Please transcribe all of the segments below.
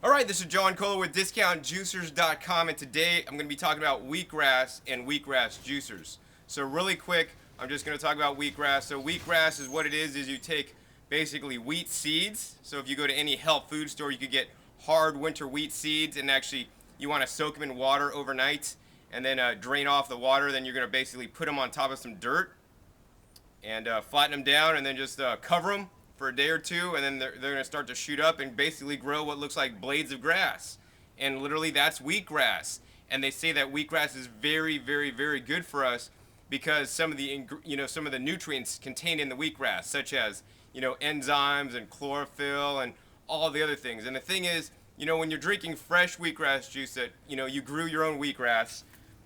Alright, this is John Kohler with DiscountJuicers.com, and today I'm going to be talking about wheatgrass and wheatgrass juicers. So really quick, I'm just going to talk about wheatgrass. So wheatgrass is what it is you take basically wheat seeds. So if you go to any health food store, you could get hard winter wheat seeds, and actually you want to soak them in water overnight and then drain off the water. Then you're going to basically put them on top of some dirt and flatten them down, and then just cover them for a day or two, and then they're going to start to shoot up and basically grow what looks like blades of grass. And literally that's wheatgrass. And they say that wheatgrass is very, very, very good for us because some of the nutrients contained in the wheatgrass, such as enzymes and chlorophyll and all the other things. And the thing is, when you're drinking fresh wheatgrass juice that you grew your own wheatgrass,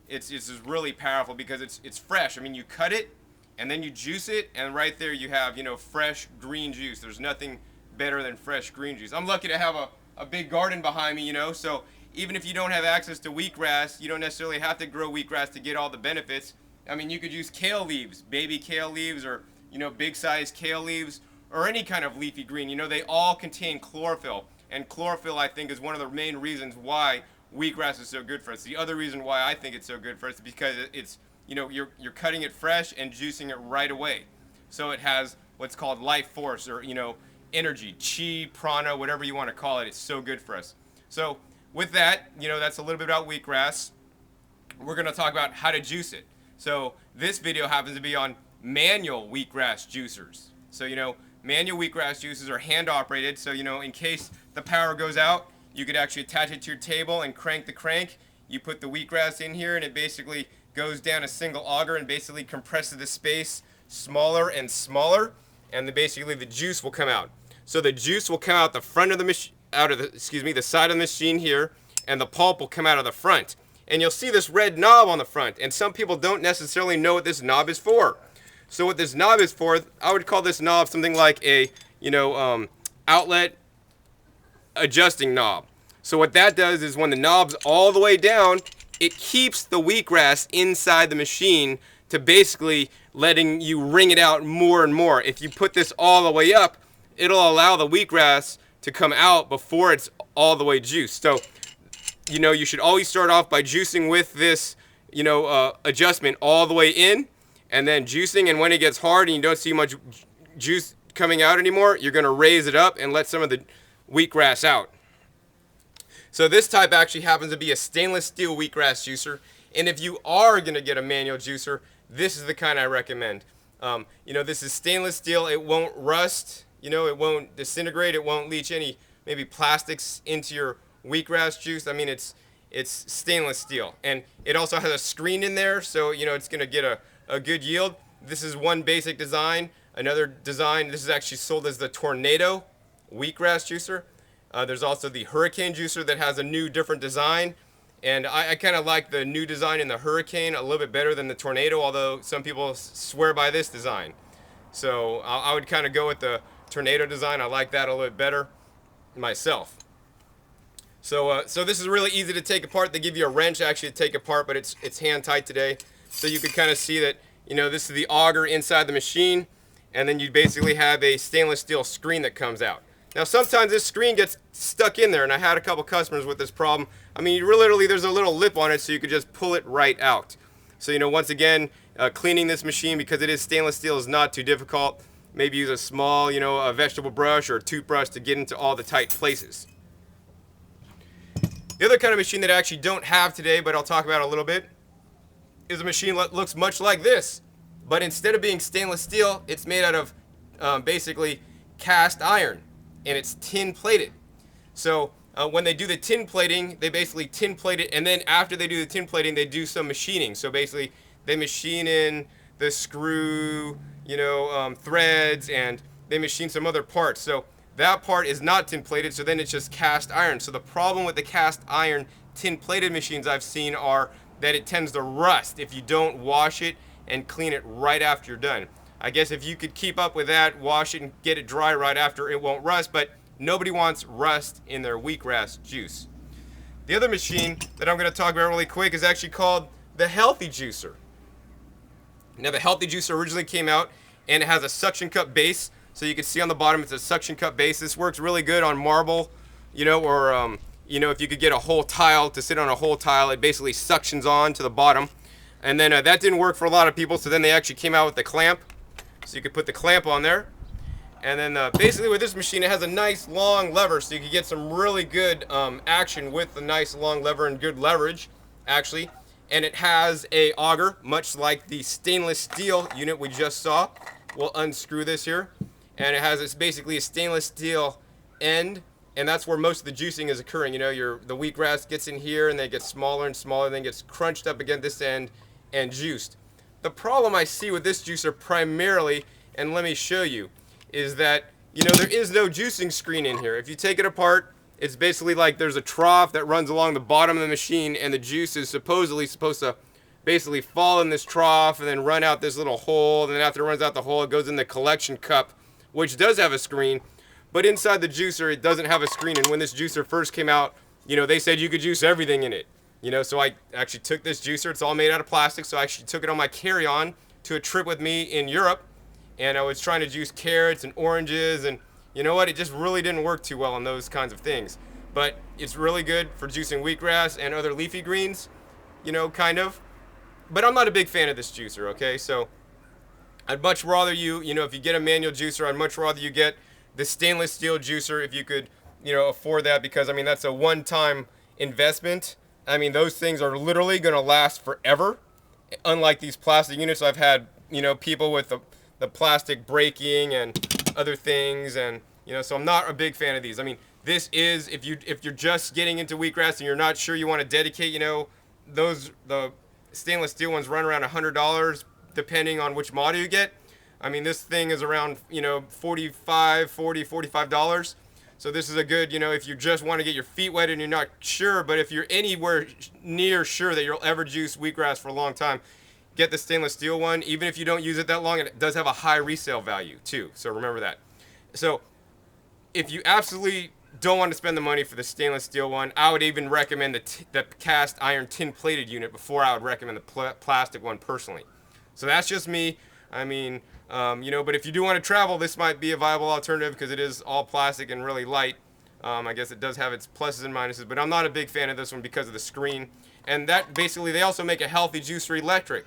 it's just really powerful because it's fresh. I mean, you cut it and then you juice it, and right there you have, fresh green juice. There's nothing better than fresh green juice. I'm lucky to have a big garden behind me, so even if you don't have access to wheatgrass, you don't necessarily have to grow wheatgrass to get all the benefits. I mean, you could use kale leaves, baby kale leaves, or, big sized kale leaves, or any kind of leafy green. They all contain chlorophyll, and chlorophyll, I think, is one of the main reasons why wheatgrass is so good for us. The other reason why I think it's so good for us is because it's you're cutting it fresh and juicing it right away. So it has what's called life force, or, energy, chi, prana, whatever you want to call it. It's so good for us. So with that, that's a little bit about wheatgrass. We're going to talk about how to juice it. So this video happens to be on manual wheatgrass juicers. So, manual wheatgrass juicers are hand operated. So, in case the power goes out, you could actually attach it to your table and crank the crank. You put the wheatgrass in here, and it basically goes down a single auger and basically compresses the space smaller and smaller, and basically the juice will come out. So the juice will come out the front of the machine, the side of the machine here, and the pulp will come out of the front. And you'll see this red knob on the front, and some people don't necessarily know what this knob is for. So what this knob is for, I would call this knob something like a outlet adjusting knob. So what that does is when the knob's all the way down, it keeps the wheatgrass inside the machine to basically letting you wring it out more and more. If you put this all the way up, it'll allow the wheatgrass to come out before it's all the way juiced. So, you should always start off by juicing with this, adjustment all the way in, and then juicing. And when it gets hard and you don't see much juice coming out anymore, you're going to raise it up and let some of the wheatgrass out. So this type actually happens to be a stainless steel wheatgrass juicer, and if you are going to get a manual juicer, this is the kind I recommend. This is stainless steel. It won't rust, it won't disintegrate, it won't leach any maybe plastics into your wheatgrass juice. I mean, it's stainless steel, and it also has a screen in there, so it's going to get a good yield. This is one basic design. Another design, this is actually sold as the Tornado wheatgrass juicer. There's also the Hurricane juicer that has a new, different design, and I kind of like the new design in the Hurricane a little bit better than the Tornado, although some people swear by this design. So I would kind of go with the Tornado design. I like that a little bit better myself. So this is really easy to take apart. They give you a wrench actually to take apart, but it's hand tight today. So you can kind of see that this is the auger inside the machine, and then you basically have a stainless steel screen that comes out. Now sometimes this screen gets stuck in there, and I had a couple customers with this problem. I mean, literally there's a little lip on it, so you could just pull it right out. So once again, cleaning this machine, because it is stainless steel, is not too difficult. Maybe use a small a vegetable brush or a toothbrush to get into all the tight places. The other kind of machine that I actually don't have today, but I'll talk about a little bit, is a machine that looks much like this, but instead of being stainless steel, it's made out of basically cast iron, and it's tin plated. So when they do the tin plating, they basically tin plate it, and then after they do the tin plating, they do some machining. So basically they machine in the screw, threads, and they machine some other parts. So that part is not tin plated, so then it's just cast iron. So the problem with the cast iron tin plated machines I've seen are that it tends to rust if you don't wash it and clean it right after you're done. I guess if you could keep up with that, wash it and get it dry right after, it won't rust, but nobody wants rust in their wheatgrass juice. The other machine that I'm going to talk about really quick is actually called the Healthy Juicer. Now the Healthy Juicer originally came out, and it has a suction cup base. So you can see on the bottom it's a suction cup base. This works really good on marble, or you know, if you could get a whole tile to sit on a whole tile, it basically suctions on to the bottom. And then that didn't work for a lot of people, so then they actually came out with the clamp. So you could put the clamp on there. And then basically with this machine, it has a nice long lever, so you can get some really good action with the nice long lever and good leverage, actually. And it has a auger, much like the stainless steel unit we just saw. We'll unscrew this here. And it has, it's basically a stainless steel end, and that's where most of the juicing is occurring. You know, the wheatgrass gets in here, and then it gets smaller and smaller, then gets crunched up against this end and juiced. The problem I see with this juicer primarily, and let me show you, is that, you know, there is no juicing screen in here. If you take it apart, it's basically like there's a trough that runs along the bottom of the machine, and the juice is supposedly supposed to basically fall in this trough and then run out this little hole, and then after it runs out the hole, it goes in the collection cup, which does have a screen. But inside the juicer, it doesn't have a screen. And when this juicer first came out, you know, they said you could juice everything in it. You know, so I actually took this juicer. It's all made out of plastic. So I actually took it on my carry-on to a trip with me in Europe. And I was trying to juice carrots and oranges. And you know what? It just really didn't work too well on those kinds of things. But it's really good for juicing wheatgrass and other leafy greens, you know, kind of. But I'm not a big fan of this juicer, okay? So I'd much rather you know, if you get a manual juicer, I'd much rather you get the stainless steel juicer if you could, you know, afford that, because I mean that's a one-time investment. I mean those things are literally going to last forever. Unlike these plastic units, I've had, you know, people with the plastic breaking and other things, and you know, so I'm not a big fan of these. I mean, this is if you're just getting into wheatgrass and you're not sure you want to dedicate, you know, the stainless steel ones run around $100 depending on which model you get. I mean, this thing is around, you know, $45. So this is a good, you know, if you just want to get your feet wet and you're not sure, but if you're anywhere near sure that you'll ever juice wheatgrass for a long time, get the stainless steel one. Even if you don't use it that long, it does have a high resale value too. So remember that. So if you absolutely don't want to spend the money for the stainless steel one, I would even recommend the cast iron tin plated unit before I would recommend the plastic one personally. So that's just me. I mean, you know, but if you do want to travel, this might be a viable alternative because it is all plastic and really light. I guess it does have its pluses and minuses, but I'm not a big fan of this one because of the screen. And that basically, they also make a healthy juicer electric.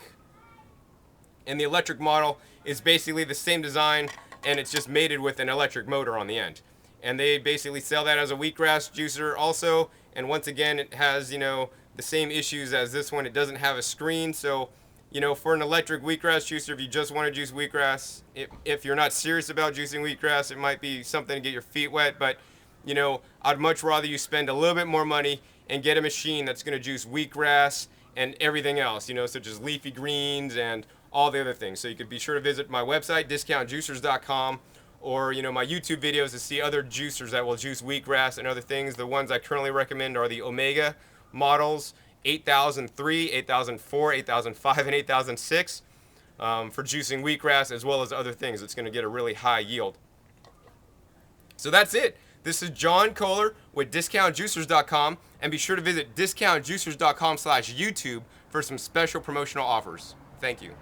And the electric model is basically the same design, and it's just mated with an electric motor on the end. And they basically sell that as a wheatgrass juicer also. And once again, it has, you know, the same issues as this one. It doesn't have a screen, so you know, for an electric wheatgrass juicer, if you just want to juice wheatgrass, if you're not serious about juicing wheatgrass, it might be something to get your feet wet. But, you know, I'd much rather you spend a little bit more money and get a machine that's going to juice wheatgrass and everything else, you know, such as leafy greens and all the other things. So you could be sure to visit my website, discountjuicers.com, or, you know, my YouTube videos to see other juicers that will juice wheatgrass and other things. The ones I currently recommend are the Omega models, 8003, 8004, 8005, and 8006 for juicing wheatgrass as well as other things. It's going to get a really high yield. So that's it. This is John Kohler with discountjuicers.com, and be sure to visit discountjuicers.com/YouTube for some special promotional offers. Thank you.